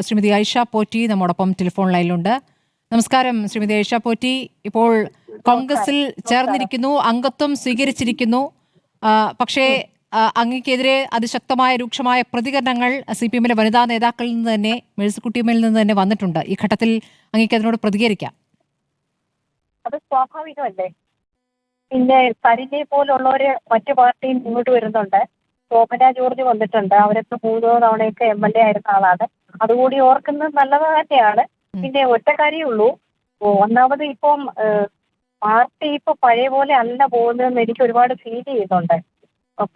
ശ്രീമതി ഐഷ പോറ്റി നമ്മോടൊപ്പം ടെലിഫോൺ ലൈനിലുണ്ട്. നമസ്കാരം ശ്രീമതി ഐഷ പോറ്റി. ഇപ്പോൾ കോൺഗ്രസിൽ ചേർന്നിരിക്കുന്നു, അംഗത്വം സ്വീകരിച്ചിരിക്കുന്നു. പക്ഷേ അങ്ങക്കെതിരെ അതിശക്തമായ രൂക്ഷമായ പ്രതികരണങ്ങൾ CPM-ലെ വനിതാ നേതാക്കളിൽ നിന്ന് തന്നെ, മേഴ്സിക്കുട്ടിയമ്മയിൽ നിന്ന് തന്നെ വന്നിട്ടുണ്ട്. ഈ ഘട്ടത്തിൽ അങ്ങേക്ക് അതിനോട് പ്രതികരിക്കാം. അത് സ്വാഭാവികമല്ലേ? പിന്നെ സരിനെ പോലുള്ളവര് മറ്റു പാർട്ടിയിൽ മുന്നോട്ട് വരുന്നുണ്ട്. ശോഭന ജോർജ് വന്നിട്ടുണ്ട്. അവരൊക്കെ 3 തവണയൊക്കെ MLA ആയിരുന്ന ആളാണ്. അതുകൂടി ഓർക്കുന്നത് നല്ലത് തന്നെയാണ്. പിന്നെ ഒറ്റ കാര്യമുള്ളൂ, ഒന്നാമത് ഇപ്പം പാർട്ടി ഇപ്പൊ പഴയ പോലെ അല്ല പോകുന്നതെന്ന് എനിക്ക് ഒരുപാട് ഫീൽ ചെയ്യുന്നുണ്ട്.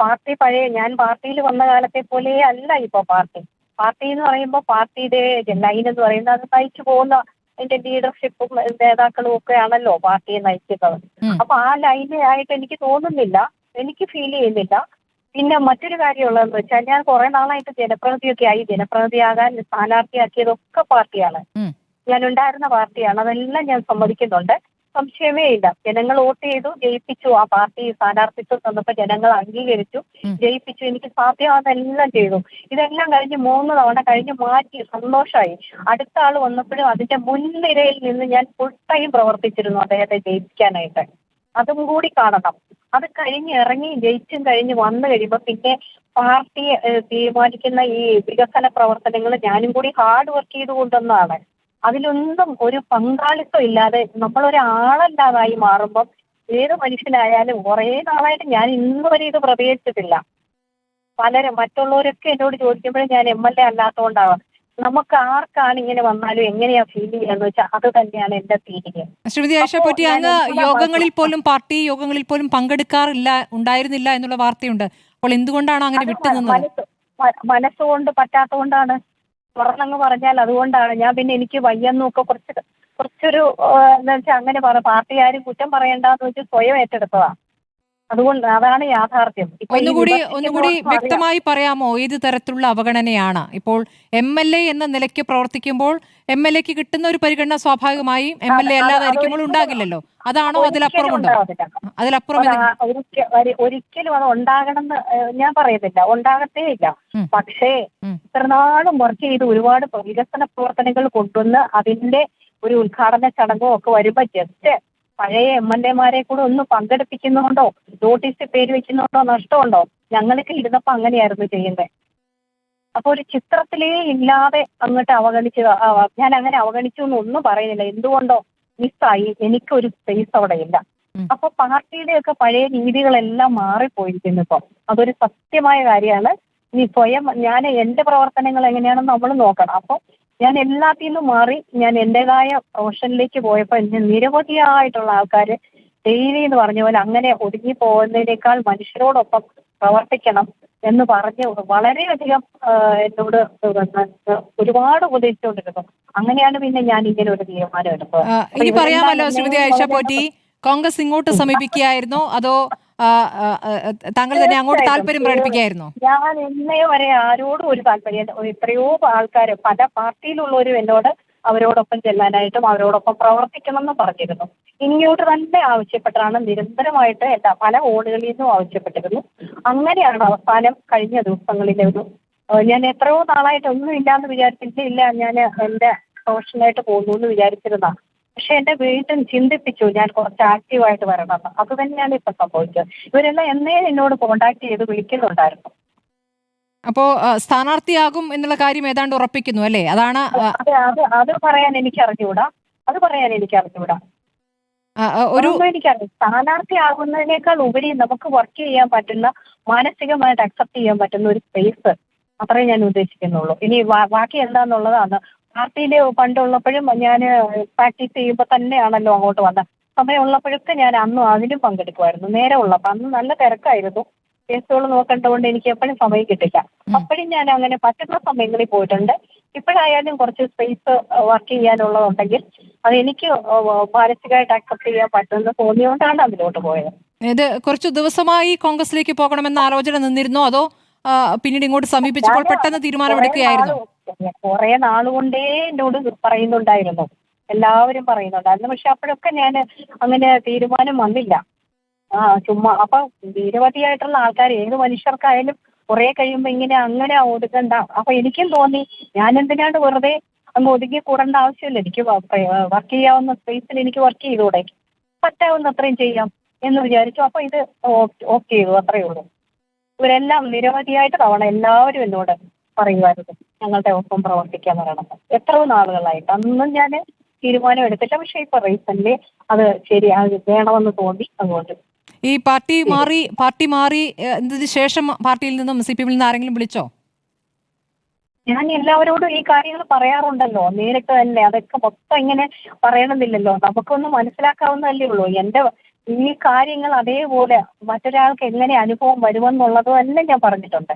പാർട്ടി ഞാൻ പാർട്ടിയിൽ വന്ന കാലത്തെ പോലെ അല്ല ഇപ്പൊ പാർട്ടി എന്ന് പറയുമ്പോൾ പാർട്ടിയുടെ ലൈൻ എന്ന് പറയുന്നത് അത് നയിച്ചു പോകുന്ന അതിന്റെ ലീഡർഷിപ്പും നേതാക്കളും ഒക്കെ ആണല്ലോ പാർട്ടിയെ നയിക്കുന്നത്. അപ്പൊ ആ ലൈനായിട്ട് എനിക്ക് തോന്നുന്നില്ല, എനിക്ക് ഫീൽ ചെയ്യുന്നില്ല. പിന്നെ മറ്റൊരു കാര്യമുള്ളതെന്ന് വെച്ചാൽ ഞാൻ കുറെ നാളായിട്ട് ജനപ്രതിനിധിയാകാൻ സ്ഥാനാർത്ഥിയാക്കിയതൊക്കെ പാർട്ടിയാണ്. ഞാൻ ഉണ്ടായിരുന്ന പാർട്ടിയാണ്. അതെല്ലാം ഞാൻ സമ്മതിക്കുന്നുണ്ട്, സംശയമേ ഇല്ല. ജനങ്ങൾ വോട്ട് ചെയ്തു, ജയിപ്പിച്ചു. ആ പാർട്ടി സ്ഥാനാർത്ഥിത്വം തന്നപ്പോൾ ജനങ്ങൾ അംഗീകരിച്ചു, ജയിപ്പിച്ചു. എനിക്ക് സാധ്യമാണെല്ലാം ചെയ്തു. ഇതെല്ലാം കഴിഞ്ഞ് 3 തവണ കഴിഞ്ഞ് മാറ്റി സന്തോഷമായി. അടുത്ത ആൾ വന്നപ്പോഴും അതിന്റെ മുൻനിരയിൽ നിന്ന് ഞാൻ ഫുൾ ടൈം പ്രവർത്തിച്ചിരുന്നു അദ്ദേഹത്തെ ജയിപ്പിക്കാനായിട്ട്. അതും കൂടി കാണണം. അത് കഴിഞ്ഞ് ഇറങ്ങി ജയിച്ചും കഴിഞ്ഞ് വന്നു കഴിയുമ്പോൾ പിന്നെ പാർട്ടി തീരുമാനിക്കുന്ന ഈ വികസന പ്രവർത്തനങ്ങൾ ഞാനും കൂടി ഹാർഡ് വർക്ക് ചെയ്ത് കൊണ്ടുവന്നതാണ്. അതിലൊന്നും ഒരു പങ്കാളിത്തം ഇല്ലാതെ നമ്മളൊരാളല്ലാതായി മാറുമ്പം ഏത് മനുഷ്യനായാലും കുറേ നാളായിട്ട് ഞാൻ ഇന്ന് വരെ ഇത് പ്രതികരിച്ചിട്ടില്ല. മറ്റുള്ളവരൊക്കെ എന്നോട് ചോദിക്കുമ്പോഴും ഞാൻ MLA അല്ലാത്തതുകൊണ്ടാണ്. നമുക്ക് ആർക്കാണ് ഇങ്ങനെ വന്നാലും എങ്ങനെയാ ഫീൽ ചെയ്യാന്ന് വെച്ചാൽ അത് തന്നെയാണ് എന്റെ ഫീലിംഗ്. ശ്രീമതി ഐഷ പോറ്റി, അങ്ങ് പാർട്ടി യോഗങ്ങളിൽ പോലും ഉണ്ടായിരുന്നില്ല എന്നുള്ള വാർത്തയുണ്ട്. അപ്പോൾ എന്തുകൊണ്ടാണ് അങ്ങനെ വിട്ടുനിന്നത്? മനസ്സുകൊണ്ട് പറ്റാത്തതുകൊണ്ടാണ്. തുറന്നങ്ങ് പറഞ്ഞാൽ അതുകൊണ്ടാണ്. ഞാൻ പിന്നെ എനിക്ക് വയ്യെന്നൊക്കെ കുറച്ചൊരു എന്താ വെച്ചാൽ അങ്ങനെ പാർട്ടി ആരും കുറ്റം പറയണ്ടെന്ന് വെച്ച് സ്വയം ഏറ്റെടുത്തതാ. അതുകൊണ്ട് അതാണ് യാഥാർത്ഥ്യം. ഒന്നുകൂടി വ്യക്തമായി പറയാമോ ഏത് തരത്തിലുള്ള അവഗണനയാണ്? ഇപ്പോൾ MLA എന്ന നിലയ്ക്ക് പ്രവർത്തിക്കുമ്പോൾ MLAക്ക് കിട്ടുന്ന ഒരു പരിഗണന സ്വാഭാവികമായും MLA അല്ലാതായിരിക്കുമ്പോൾ ഉണ്ടാകില്ലല്ലോ. അതാണോ അതിലപ്പുറമുണ്ടോ? ഒരിക്കലും അത് ഉണ്ടാകണമെന്ന് ഞാൻ പറയുന്നില്ല, ഉണ്ടാകത്തേ ഇല്ല. പക്ഷേ ഇത്രനാളും വർക്ക് ചെയ്ത് ഒരുപാട് വികസന പ്രവർത്തനങ്ങൾ കൊണ്ടുവന്ന് അതിന്റെ ഒരു ഉദ്ഘാടന ചടങ്ങോ ഒക്കെ വരുമ്പോ ജസ്റ്റ് പഴയ MLA-മാരെ കൂടെ ഒന്ന് പങ്കെടുപ്പിക്കുന്നുണ്ടോ, നോട്ടീസ് പേര് വെക്കുന്നുണ്ടോ, നഷ്ടമുണ്ടോ? ഞങ്ങൾക്ക് ഇരുന്നപ്പോ അങ്ങനെയായിരുന്നു ചെയ്യുന്നത്. അപ്പൊ ഒരു ചിത്രത്തിലേ ഇല്ലാതെ അങ്ങോട്ട് ഞാൻ അങ്ങനെ അവഗണിച്ചു എന്നൊന്നും പറയുന്നില്ല. എന്തുകൊണ്ടോ മിസ്സായി, എനിക്കൊരു സ്പേസ് അവിടെ ഇല്ല. അപ്പൊ പാർട്ടിയുടെ ഒക്കെ പഴയ രീതികളെല്ലാം മാറിപ്പോയിരിക്കുന്നു ഇപ്പൊ. അതൊരു സത്യമായ കാര്യമാണ്. ഇനി ഞാൻ എന്റെ പ്രവർത്തനങ്ങൾ എങ്ങനെയാണെന്ന് നമ്മൾ നോക്കണം. അപ്പൊ ഞാൻ എല്ലാത്തിൽ നിന്നും മാറി ഞാൻ എന്റേതായ പ്രൊഫഷനിലേക്ക് പോയപ്പോൾ എന്നെ നിരവധിയായിട്ടുള്ള ആൾക്കാർ ഡെയിലി എന്ന് പറഞ്ഞ പോലെ അങ്ങനെ ഒതുങ്ങി പോകുന്നതിനേക്കാൾ മനുഷ്യരോടൊപ്പം പ്രവർത്തിക്കണം എന്ന് പറഞ്ഞ് വളരെയധികം എന്നോട് ഒരുപാട് ഉപദേശിച്ചുകൊണ്ടിരുന്നു. അങ്ങനെയാണ് പിന്നെ ഞാൻ ഇങ്ങനെ ഒരു തീരുമാനം എടുത്തത്. ഇനി പറയാമല്ലോ ശ്രീമതി ഐഷ പോറ്റി, കോൺഗ്രസ് ഇങ്ങോട്ട് സമീപിക്കുകയായിരുന്നോ അതോ താങ്കൾ തന്നെ അങ്ങോട്ട് താല്പര്യം പ്രകടിപ്പിക്കുകയായിരുന്നോ? ഞാൻ ഇന്നേ വരെ ആരോടും ഒരു താല്പര്യം, എത്രയോ ആൾക്കാർ പല പാർട്ടിയിലുള്ളവരും എന്നോട് അവരോടൊപ്പം ചെല്ലാനായിട്ടും അവരോടൊപ്പം പ്രവർത്തിക്കണം എന്ന് പറഞ്ഞിരുന്നു. ഇങ്ങോട്ട് തന്നെ ആവശ്യപ്പെട്ടാണ് നിരന്തരമായിട്ട് പല ഓടുകളിൽ നിന്നും ആവശ്യപ്പെട്ടിരുന്നു. അങ്ങനെയാണ് അവസാനം കഴിഞ്ഞ ദിവസങ്ങളിലെ ഞാൻ എത്രയോ നാളായിട്ട് ഒന്നും ഇല്ലാന്ന് വിചാരിച്ചിട്ടില്ല. ഞാൻ എന്റെ പ്രൊഫഷനായിട്ട് പോകുന്നു എന്ന് വിചാരിച്ചിരുന്ന, പക്ഷെ എന്റെ വീട്ടിൽ ചിന്തിപ്പിച്ചു ഞാൻ കുറച്ച് ആക്റ്റീവായിട്ട് വരണമെന്ന്. അത് തന്നെയാണ് ഇപ്പൊ സംഭവിച്ചത്. ഇവരെല്ലാം എന്നോട് കോണ്ടാക്ട് ചെയ്ത് വിളിക്കുന്നുണ്ടായിരുന്നു. അപ്പോ സ്ഥാനാർത്ഥിയാകും എന്നുള്ള കാര്യം ഏതാണ്ട് ഉറപ്പിക്കുന്നു അല്ലേ? അതാണ് അത് പറയാൻ എനിക്ക് അറിഞ്ഞുകൂടാ. എനിക്കറിയാം. സ്ഥാനാർത്ഥിയാകുന്നതിനേക്കാൾ ഉപരി നമുക്ക് വർക്ക് ചെയ്യാൻ പറ്റുന്ന, മാനസികമായിട്ട് അക്സെപ്റ്റ് ചെയ്യാൻ പറ്റുന്ന ഒരു സ്പേസ്, അത്രേ ഞാൻ ഉദ്ദേശിക്കുന്നുള്ളൂ. ഇനി ബാക്കി എന്താന്നുള്ളതാണ്. പാർട്ടിയില് പണ്ടുള്ളപ്പോഴും ഞാൻ പ്രാക്ടീസ് ചെയ്യുമ്പോൾ തന്നെയാണല്ലോ അങ്ങോട്ട് വന്നത്. സമയമുള്ളപ്പോഴൊക്കെ ഞാൻ അന്നും അതിലും പങ്കെടുക്കുമായിരുന്നു. നേരെ ഉള്ളപ്പോൾ അന്ന് നല്ല തിരക്കായിരുന്നു. കേസുകൾ നോക്കേണ്ടതുകൊണ്ട് എനിക്ക് എപ്പോഴും സമയം കിട്ടില്ല. അപ്പോഴും ഞാൻ അങ്ങനെ പറ്റുന്ന സമയങ്ങളിൽ പോയിട്ടുണ്ട്. ഇപ്പോഴായാലും കുറച്ച് സ്പേസ് വർക്ക് ചെയ്യാനുള്ളതുണ്ടെങ്കിൽ അത് എനിക്ക് മാനസികമായിട്ട് അക്സെപ്റ്റ് ചെയ്യാൻ പറ്റുമെന്ന് തോന്നിയോണ്ടാണ് അതിലോട്ട് പോയത്. ഇത് കുറച്ചു ദിവസമായി കോൺഗ്രസിലേക്ക് പോകണമെന്ന ആലോചന നിന്നിരുന്നോ അതോ പിന്നീട് ഇങ്ങോട്ട് സമീപിച്ചപ്പോൾ പെട്ടെന്ന് തീരുമാനമെടുക്കുകയായിരുന്നു? കുറെ നാളുകൊണ്ടേ എന്നോട് പറയുന്നുണ്ടായിരുന്നു, എല്ലാവരും പറയുന്നുണ്ടായിരുന്നു. പക്ഷെ അപ്പോഴൊക്കെ ഞാൻ അങ്ങനെ തീരുമാനം വന്നില്ല. ചുമ്മാ. അപ്പൊ നിരവധിയായിട്ടുള്ള ആൾക്കാർ, ഏത് മനുഷ്യർക്കായാലും കുറെ കഴിയുമ്പോൾ ഇങ്ങനെ അങ്ങനെ ഒതുക്കണ്ട. അപ്പൊ എനിക്കും തോന്നി ഞാൻ എന്തിനാണ് വെറുതെ അങ്ങ് ഒതുങ്ങി കൂടേണ്ട ആവശ്യമില്ല. എനിക്ക് വർക്ക് ചെയ്യാവുന്ന സ്പേസിൽ എനിക്ക് വർക്ക് ചെയ്തൂടെ, പറ്റാവുന്ന അത്രയും ചെയ്യാം എന്ന് വിചാരിച്ചു. അപ്പൊ ഇത് ഓക്കെ ചെയ്തു, അത്രയേ ഉള്ളൂ. ഇവരെല്ലാം നിരവധിയായിട്ട് തവണ എല്ലാവരും എന്നോട് പറയുമായിരുന്നു ഞങ്ങളുടെ ഒപ്പം പ്രവർത്തിക്കാൻ പറയണം. എത്രയോ നാളുകളായിട്ട് അന്നും ഞാൻ തീരുമാനം എടുത്തില്ല. പക്ഷെ ഇപ്പൊ റീസെന്റ് അത് ശരി വേണമെന്ന് തോന്നി. അതുകൊണ്ട് ഈ പാർട്ടി മാറി എന്നതിന് ശേഷം പാർട്ടിയിൽ നിന്നും CPM നിന്ന് ആരെങ്കിലും വിളിച്ചോ? ഞാൻ എല്ലാവരോടും ഈ കാര്യങ്ങൾ പറയാറുണ്ടല്ലോ, നേരിട്ട് തന്നെ. അതൊക്കെ മൊത്തം ഇങ്ങനെ പറയണമെന്നില്ലല്ലോ, നമുക്കൊന്ന് മനസ്സിലാക്കാവുന്നതല്ലേ ഉള്ളൂ. എന്റെ ഈ കാര്യങ്ങൾ അതേപോലെ മറ്റൊരാൾക്ക് എങ്ങനെ അനുഭവം വരുമെന്നുള്ളതും എല്ലാം ഞാൻ പറഞ്ഞിട്ടുണ്ട്.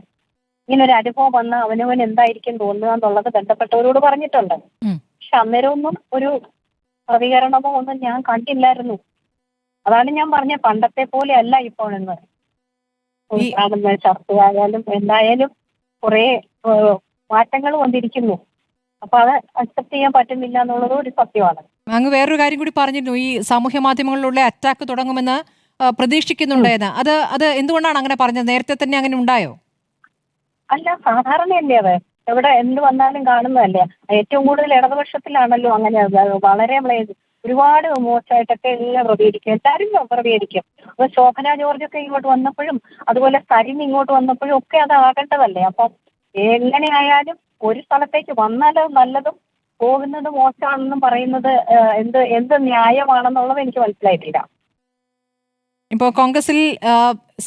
ഇങ്ങനൊരു അനുഭവം വന്നാൽ അവനവൻ എന്തായിരിക്കും തോന്നുക എന്നുള്ളത് ബന്ധപ്പെട്ടവരോട് പറഞ്ഞിട്ടുണ്ട്. പക്ഷെ അന്നേരമൊന്നും ഒരു പ്രതികരണമോ ഒന്നും ഞാൻ കണ്ടില്ലായിരുന്നു. അതാണ് ഞാൻ പറഞ്ഞ പണ്ടത്തെ പോലെ അല്ല ഇപ്പോഴെന്ന്. ചർച്ചയായാലും എന്തായാലും കുറെ മാറ്റങ്ങൾ വന്നിരിക്കുന്നു. അപ്പൊ അത് അക്സെപ്റ്റ് ചെയ്യാൻ പറ്റുന്നില്ല എന്നുള്ളത് ഒരു സത്യമാണ്. അങ്ങ് വേറൊരു കാര്യം കൂടി പറഞ്ഞിരുന്നു, ഈ സാമൂഹ്യ മാധ്യമങ്ങളിലുള്ള അറ്റാക്ക് തുടങ്ങുമെന്ന് പ്രതീക്ഷിക്കുന്നുണ്ടെന്ന്. അത് എന്തുകൊണ്ടാണ് അങ്ങനെ പറഞ്ഞത്? നേരത്തെ തന്നെ അങ്ങനെ ഉണ്ടായോ? അല്ല, സാധാരണയല്ലേ അത്. എവിടെ എന്ത് വന്നാലും കാണുന്നതല്ലേ. ഏറ്റവും കൂടുതൽ ഇടതുപക്ഷത്തിലാണല്ലോ അങ്ങനെ. വളരെ ഒരുപാട് മോശമായിട്ടൊക്കെ എല്ലാം പ്രതികരിക്കും, എല്ലാവരും പ്രതികരിക്കും. അപ്പൊ ശോഭന ജോർജൊക്കെ ഇങ്ങോട്ട് വന്നപ്പോഴും അതുപോലെ സരിൻ ഇങ്ങോട്ട് വന്നപ്പോഴും ഒക്കെ അത് ആകേണ്ടതല്ലേ. അപ്പം എങ്ങനെയായാലും ഒരു സ്ഥലത്തേക്ക് വന്നത് നല്ലതും പോകുന്നത് മോശമാണെന്നും പറയുന്നത് എന്ത് ന്യായമാണെന്നുള്ളത് എനിക്ക് മനസ്സിലായിട്ടില്ല. ഇപ്പോൾ കോൺഗ്രസിൽ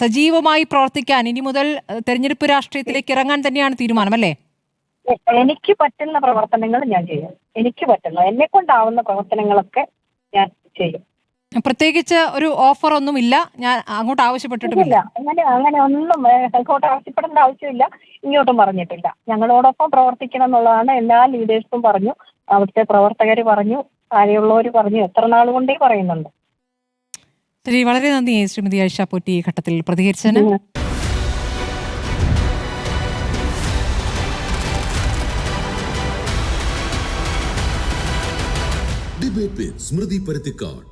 സജീവമായി പ്രവർത്തിക്കാൻ ഇനി മുതൽ തെരഞ്ഞെടുപ്പ് രാഷ്ട്രീയത്തിലേക്ക് ഇറങ്ങാൻ തന്നെയാണ് തീരുമാനം, അല്ലേ? എനിക്ക് പറ്റുന്ന പ്രവർത്തനങ്ങൾ ഞാൻ ചെയ്യും. എനിക്ക് പറ്റുന്ന എന്നെ കൊണ്ടാവുന്ന പ്രവർത്തനങ്ങളൊക്കെ ഞാൻ ചെയ്യും. പ്രത്യേകിച്ച് ഒരു ഓഫർ ഒന്നുമില്ല, ഞാൻ അങ്ങോട്ട് ആവശ്യപ്പെട്ടിട്ടില്ല. അങ്ങനെ ഒന്നും അങ്ങോട്ട് ആവശ്യപ്പെടേണ്ട ആവശ്യമില്ല, ഇങ്ങോട്ടും പറഞ്ഞിട്ടില്ല. ഞങ്ങളോടൊപ്പം പ്രവർത്തിക്കണം എന്നുള്ളതാണ് എല്ലാ ലീഡേഴ്സും പറഞ്ഞു, അവിടുത്തെ പ്രവർത്തകർ പറഞ്ഞു, താഴെയുള്ളവർ പറഞ്ഞു, എത്ര നാൾ കൊണ്ടേ പറയുന്നുണ്ട്. ശരി, വളരെ നന്ദി ശ്രീമതി ആയിഷ പോറ്റി ഈ ഘട്ടത്തിൽ പ്രതികരിച്ചതിന്. ഡിബേറ്റ് വിത്ത് സ്മൃതി പരുത്തിക്കാട്.